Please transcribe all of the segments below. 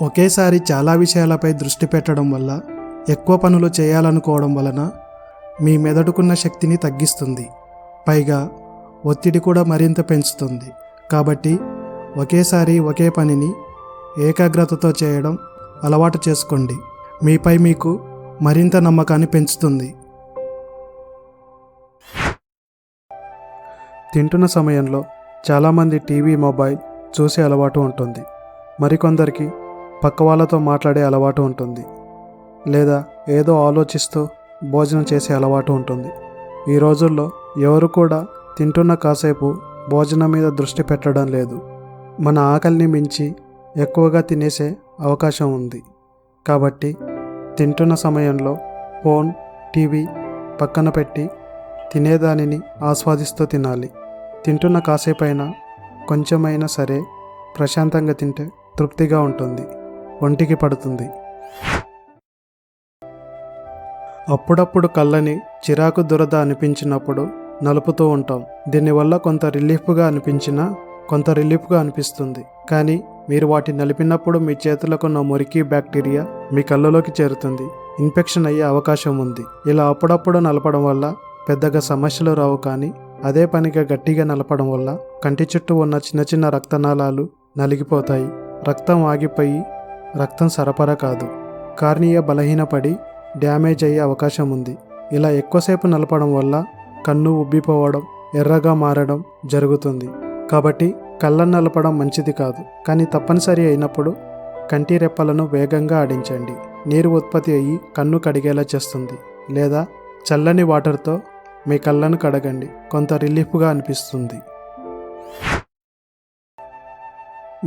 ఒకేసారి చాలా విషయాలపై దృష్టి పెట్టడం వల్ల ఎక్కువ పనులు చేయాలనుకోవడం వలన మీ మెదడుకున్న శక్తిని తగ్గిస్తుంది. పైగా ఒత్తిడి కూడా మరింత పెంచుతుంది. కాబట్టి ఒకేసారి ఒకే పనిని ఏకాగ్రతతో చేయడం అలవాటు చేసుకోండి. మీపై మీకు మరింత నమ్మకాన్ని పెంచుతుంది. తింటున్న సమయంలో చాలామంది టీవీ, మొబైల్ చూసే అలవాటు ఉంటుంది. మరికొందరికి పక్క వాళ్ళతో మాట్లాడే అలవాటు ఉంటుంది, లేదా ఏదో ఆలోచిస్తూ భోజనం చేసే అలవాటు ఉంటుంది. ఈ రోజుల్లో ఎవరు కూడా తింటున్న కాసేపు భోజనం మీద దృష్టి పెట్టడం లేదు. మన ఆకలిని మించి ఎక్కువగా తినేసే అవకాశం ఉంది. కాబట్టి తింటున్న సమయంలో ఫోన్, టీవీ పక్కన పెట్టి తినేదానిని ఆస్వాదిస్తూ తినాలి. తింటున్న కాసేపైనా కొంచెమైనా సరే ప్రశాంతంగా తింటే తృప్తిగా ఉంటుంది, ఒంటికి పడుతుంది. అప్పుడప్పుడు కళ్ళని చిరాకు, దురద అనిపించినప్పుడు నలుపుతూ ఉంటాం. దీనివల్ల కొంత రిలీఫ్గా అనిపిస్తుంది. కానీ మీరు వాటిని నలిపినప్పుడు మీ చేతులకు ఉన్న మురికి, బ్యాక్టీరియా మీ కళ్ళలోకి చేరుతుంది. ఇన్ఫెక్షన్ అయ్యే అవకాశం ఉంది. ఇలా అప్పుడప్పుడు నలపడం వల్ల పెద్దగా సమస్యలు రావు. కానీ అదే పనిగా గట్టిగా నలపడం వల్ల కంటి చుట్టూ ఉన్న చిన్న చిన్న రక్తనాళాలు నలిగిపోతాయి. రక్తం ఆగిపోయి రక్తం సరఫరా కాదు, కార్నియా బలహీనపడి డ్యామేజ్ అయ్యే అవకాశం ఉంది. ఇలా ఎక్కువసేపు నలపడం వల్ల కన్ను ఉబ్బిపోవడం, ఎర్రగా మారడం జరుగుతుంది. కాబట్టి కళ్ళను నలపడం మంచిది కాదు. కానీ తప్పనిసరి అయినప్పుడు కంటి రెప్పలను వేగంగా ఆడించండి. నీరు ఉత్పత్తి అయ్యి కన్ను కడిగేలా చేస్తుంది. లేదా చల్లని వాటర్తో మీ కళ్ళను కడగండి, కొంత రిలీఫ్గా అనిపిస్తుంది.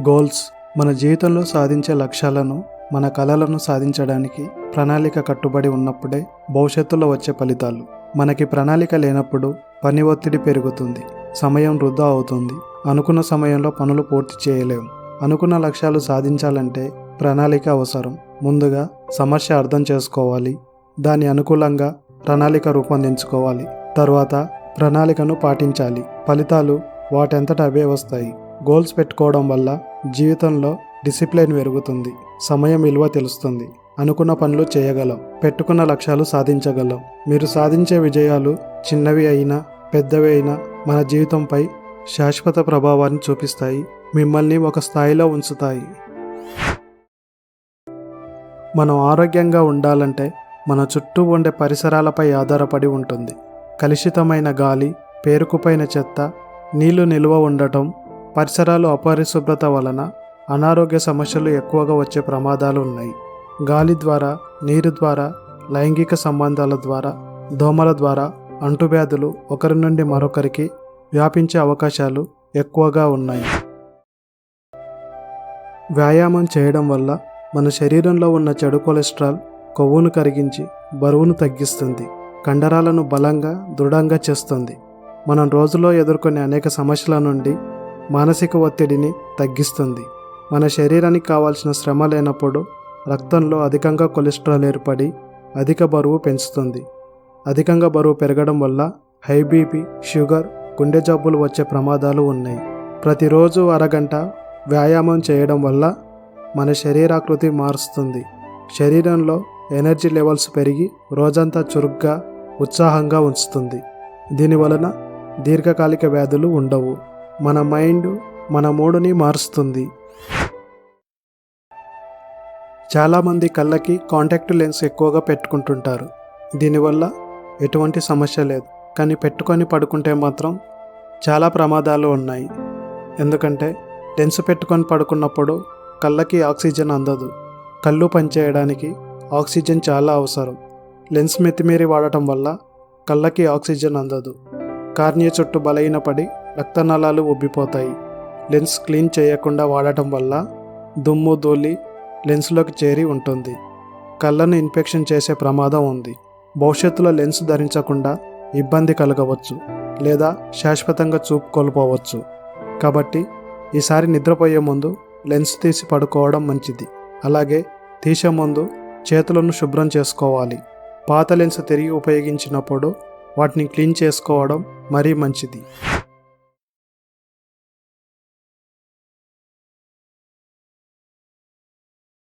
గోల్స్. మన జీవితంలో సాధించే లక్ష్యాలను, మన కలలను సాధించడానికి ప్రణాళిక కట్టుబడి ఉన్నప్పుడే భవిష్యత్తులో వచ్చే ఫలితాలు. మనకి ప్రణాళిక లేనప్పుడు పని ఒత్తిడి పెరుగుతుంది, సమయం వృధా అవుతుంది, అనుకున్న సమయంలో పనులు పూర్తి చేయలేము. అనుకున్న లక్ష్యాలు సాధించాలంటే ప్రణాళిక అవసరం. ముందుగా సమస్య అర్థం చేసుకోవాలి, దాని అనుకూలంగా ప్రణాళిక రూపొందించుకోవాలి. తర్వాత ప్రణాళికను పాటించాలి, ఫలితాలు వాటంతట అవే వస్తాయి. గోల్స్ పెట్టుకోవడం వల్ల జీవితంలో డిసిప్లిన్ పెరుగుతుంది, సమయం విలువ తెలుస్తుంది, అనుకున్న పనులు చేయగలం, పెట్టుకున్న లక్ష్యాలు సాధించగలం. మీరు సాధించే విజయాలు చిన్నవి అయినా పెద్దవి అయినా మన జీవితంపై శాశ్వత ప్రభావాన్ని చూపిస్తాయి, మిమ్మల్ని ఒక స్థాయిలో ఉంచుతాయి. మనం ఆరోగ్యంగా ఉండాలంటే మన చుట్టూ ఉండే పరిసరాలపై ఆధారపడి ఉంటుంది. కలుషితమైన గాలి, పేరుకుపోయిన చెత్త, నీళ్లు నిల్వ ఉండటం, పరిసరాలు అపరిశుభ్రత వలన అనారోగ్య సమస్యలు ఎక్కువగా వచ్చే ప్రమాదాలు ఉన్నాయి. గాలి ద్వారా, నీరు ద్వారా, లైంగిక సంబంధాల ద్వారా, దోమల ద్వారా అంటువ్యాధులు ఒకరి నుండి మరొకరికి వ్యాపించే అవకాశాలు ఎక్కువగా ఉన్నాయి. వ్యాయామం చేయడం వల్ల మన శరీరంలో ఉన్న చెడు కొలెస్ట్రాల్ కొవ్వును కరిగించి బరువును తగ్గిస్తుంది, కండరాలను బలంగా, దృఢంగా చేస్తుంది. మనం రోజులో ఎదుర్కొనే అనేక సమస్యల నుండి మానసిక ఒత్తిడిని తగ్గిస్తుంది. మన శరీరానికి కావాల్సిన శ్రమ లేనప్పుడు రక్తంలో అధికంగా కొలెస్ట్రాల్ ఏర్పడి అధిక బరువు పెంచుతుంది. అధికంగా బరువు పెరగడం వల్ల హై బీపీ, షుగర్, గుండె జబ్బులు వచ్చే ప్రమాదాలు ఉన్నాయి. ప్రతిరోజు అరగంట వ్యాయామం చేయడం వల్ల మన శరీరాకృతి మారుస్తుంది. శరీరంలో ఎనర్జీ లెవెల్స్ పెరిగి రోజంతా చురుగ్గా, ఉత్సాహంగా ఉంచుతుంది. దీనివలన దీర్ఘకాలిక వ్యాధులు ఉండవు. మన మైండ్, మన మూడుని మారుస్తుంది. చాలామంది కళ్ళకి కాంటాక్ట్ లెన్స్ ఎక్కువగా పెట్టుకుంటుంటారు. దీనివల్ల ఎటువంటి సమస్య లేదు. కానీ పెట్టుకొని పడుకుంటే మాత్రం చాలా ప్రమాదాలు ఉన్నాయి. ఎందుకంటే లెన్స్ పెట్టుకొని పడుకున్నప్పుడు కళ్ళకి ఆక్సిజన్ అందదు. కళ్ళు పనిచేయడానికి ఆక్సిజన్ చాలా అవసరం. లెన్స్ మితిమీరి వాడటం వల్ల కళ్ళకి ఆక్సిజన్ అందదు. కార్నియా చుట్టూ బలహీనపడి రక్తనాళాలు ఉబ్బిపోతాయి. లెన్స్ క్లీన్ చేయకుండా వాడటం వల్ల దుమ్ము, ధూళి లెన్స్లోకి చేరి ఉంటుంది. కళ్ళను ఇన్ఫెక్షన్ చేసే ప్రమాదం ఉంది. భవిష్యత్తులో లెన్స్ ధరించకుండా ఇబ్బంది కలగవచ్చు, లేదా శాశ్వతంగా చూపు కోల్పోవచ్చు. కాబట్టి ఈసారి నిద్రపోయే ముందు లెన్స్ తీసి పడుకోవడం మంచిది. అలాగే తీసే ముందు చేతులను శుభ్రం చేసుకోవాలి. పాత లెన్స్ తిరిగి ఉపయోగించినప్పుడు వాటిని క్లీన్ చేసుకోవడం మరీ మంచిది.